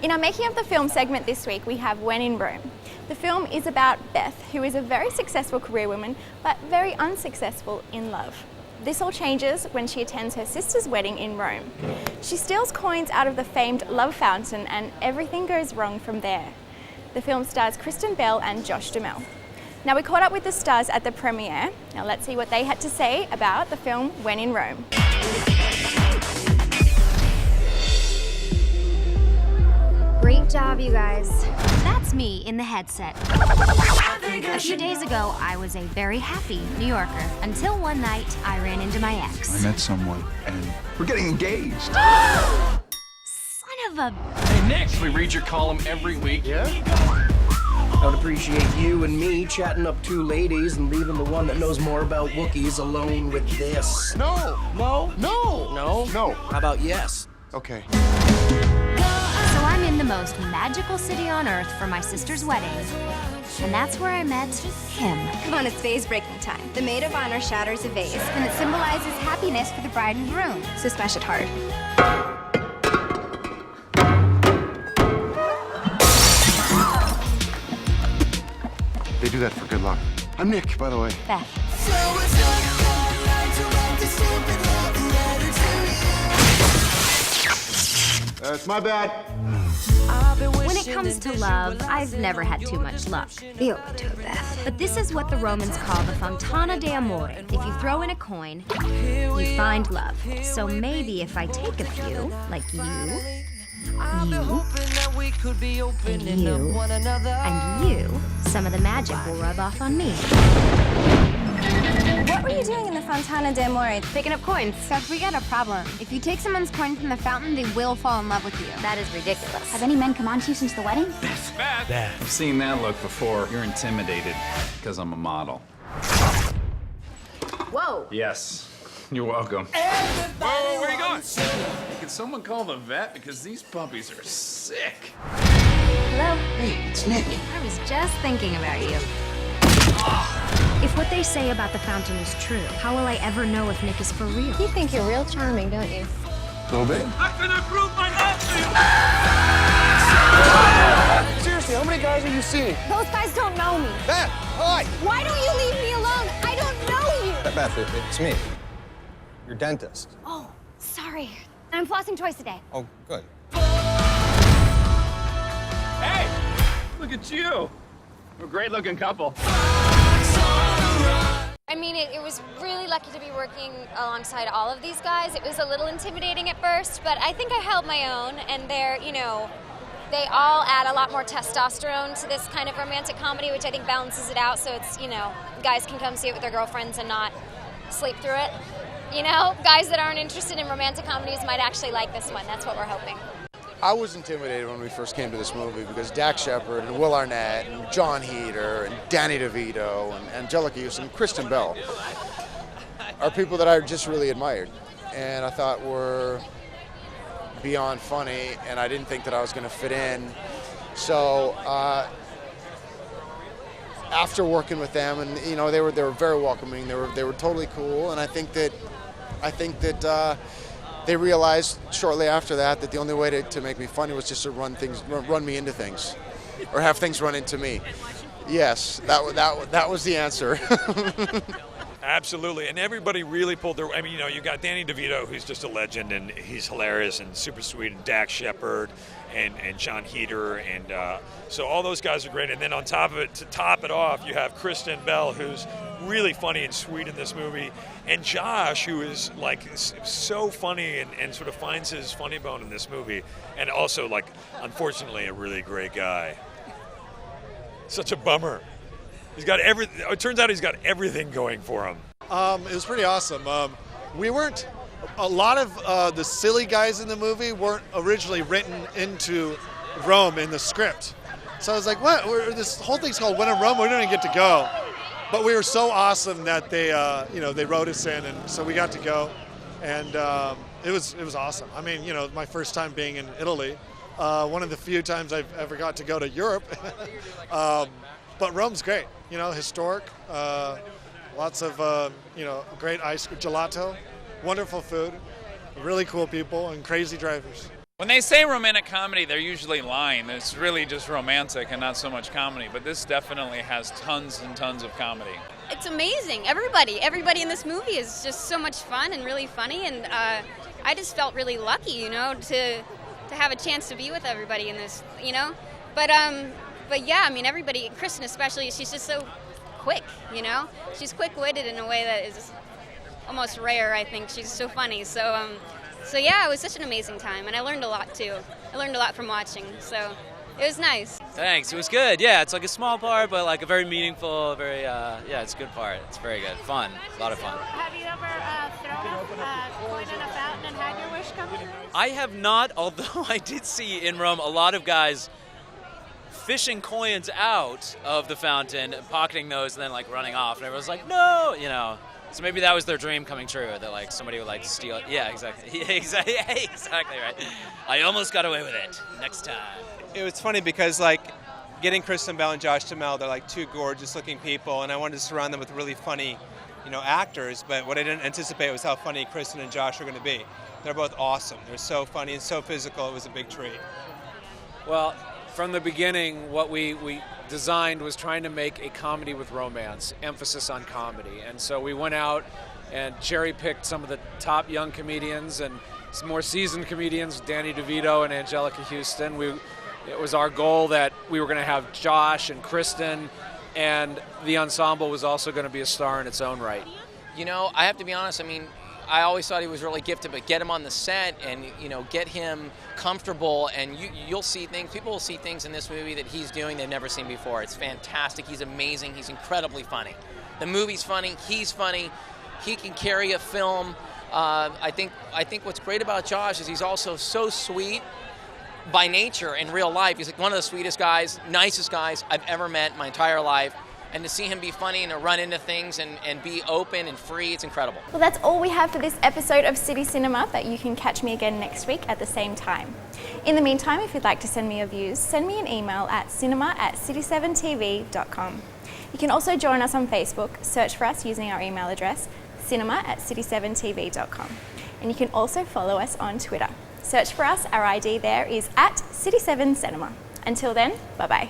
In our Making of the Film segment this week, we have When in Rome. The film is about Beth, who is a very successful career woman, but very unsuccessful in love. This all changes when she attends her sister's wedding in Rome. She steals coins out of the famed love fountain and everything goes wrong from there. The film stars Kristen Bell and Josh Duhamel. Now, we caught up with the stars at the premiere. Now let's see what they had to say about the film When in Rome. Great job, you guys. That's me in the headset. A few days ago, I was a very happy New Yorker until one night I ran into my ex. I met someone and we're getting engaged. Son of a... Hey, Nick, we read your column every week. Yeah? I would appreciate you and me chatting up two ladies and leaving the one that knows more about Wookiees alone with this. No. No? No. No? No. How about yes? Okay. So I'm in the most magical city on earth for my sister's wedding. And that's where I met him. Come on, it's vase breaking time. The maid of honor shatters a vase, and it symbolizes happiness for the bride and groom. So smash it hard. They do that for good luck. I'm Nick, by the way. Beth. It's my bad. When it comes to love, I've never had too much luck. Be open to it, Beth. But this is what the Romans call the Fontana de Amore. If you throw in a coin, you find love. So maybe if I take a few, like you, and you, some of the magic will rub off on me. What were you doing in the Fontana de Amore? Picking up coins. Seth, we got a problem. If you take someone's coin from the fountain, they will fall in love with you. That is ridiculous. Have any men come on to you since the wedding? I've seen that look before. You're intimidated because I'm a model. Whoa. Yes. You're welcome. Whoa, where are you going? Hey, can someone call the vet? Because these puppies are sick. Hello. Hey, it's Nick. I was just thinking about you. If what they say about the fountain is true, how will I ever know if Nick is for real? You think you're real charming, don't you? A little bit. I can prove my love to you! Seriously, how many guys are you seeing? Those guys don't know me. Beth, hi. Why don't you leave me alone? I don't know you. Beth, it's me, your dentist. Oh, sorry. I'm flossing twice a day. Oh, good. Hey, look at you. We're a great-looking couple. I mean, it was really lucky to be working alongside all of these guys. It was a little intimidating at first, but I think I held my own, and they're, they all add a lot more testosterone to this kind of romantic comedy, which I think balances it out, so it's, guys can come see it with their girlfriends and not sleep through it. Guys that aren't interested in romantic comedies might actually like this one. That's what we're hoping. I was intimidated when we first came to this movie because Dax Shepard and Will Arnett and John Heder and Danny DeVito and Angelica Houston and Kristen Bell are people that I just really admired and I thought were beyond funny, and I didn't think that I was going to fit in. So after working with them, and they were very welcoming. They were totally cool, and I think that they realized shortly after that the only way to make me funny was just to run me into things, or have things run into me. Yes, that was the answer. Absolutely, and everybody really pulled their. You got Danny DeVito, who's just a legend, and he's hilarious and super sweet, and Dax Shepard, and John Heder, and so all those guys are great. And then on top of it, to top it off, you have Kristen Bell, who's really funny and sweet in this movie, and Josh, who is so funny and sort of finds his funny bone in this movie, and also unfortunately a really great guy. Such a bummer. He's got everything. It turns out he's got everything going for him. It was pretty awesome. We weren't. A lot of the silly guys in the movie weren't originally written into Rome in the script. So I was like, "What? This whole thing's called When in Rome. We don't even get to go." But we were so awesome that they wrote us in, and so we got to go, and it was awesome. My first time being in Italy, one of the few times I've ever got to go to Europe. But Rome's great, historic, lots of, great ice gelato, wonderful food, really cool people, and crazy drivers. When they say romantic comedy, they're usually lying. It's really just romantic and not so much comedy. But this definitely has tons and tons of comedy. It's amazing. Everybody in this movie is just so much fun and really funny. And I just felt really lucky, you know, to have a chance to be with everybody in this, you know. But yeah, I mean, everybody, Kristen especially, she's just so quick, you know. She's quick-witted in a way that is almost rare, I think. She's so funny. So yeah, it was such an amazing time, and I learned a lot too. I learned a lot from watching, so it was nice. Thanks, it was good. Yeah, it's like a small part, but like a very meaningful, very, yeah, it's a good part. It's very good, fun, a lot of fun. Have you ever thrown a coin in a fountain and had your wish come true? I have not, although I did see in Rome a lot of guys fishing coins out of the fountain, pocketing those, and then like running off, and everyone's like, no, you know. So maybe that was their dream coming true, that like somebody would like steal it. Yeah, exactly. Exactly right. I almost got away with it. Next time. It was funny because like getting Kristen Bell and Josh Duhamel, they're like two gorgeous looking people, and I wanted to surround them with really funny, you know, actors. But what I didn't anticipate was how funny Kristen and Josh are going to be. They're both awesome. They're so funny and so physical. It was a big treat. Well, from the beginning, what we designed was trying to make a comedy with romance, emphasis on comedy. And so we went out and cherry-picked some of the top young comedians and some more seasoned comedians, Danny DeVito and Angelica Houston. It was our goal that we were going to have Josh and Kristen, and the ensemble was also going to be a star in its own right. You know, I have to be honest, I mean, I always thought he was really gifted, but get him on the set and, you know, get him comfortable, and you'll see things, people will see things in this movie that he's doing they've never seen before. It's fantastic. He's amazing. He's incredibly funny. The movie's funny. He's funny. He can carry a film. I think what's great about Josh is he's also so sweet by nature in real life. He's like one of the sweetest guys, nicest guys I've ever met in my entire life. And to see him be funny and to run into things and be open and free, it's incredible. Well, that's all we have for this episode of City Cinema, but you can catch me again next week at the same time. In the meantime, if you'd like to send me your views, send me an email at cinema@city7tv.com. You can also join us on Facebook, search for us using our email address, cinema@city7tv.com. And you can also follow us on Twitter. Search for us, our ID there is @City7Cinema. Until then, bye-bye.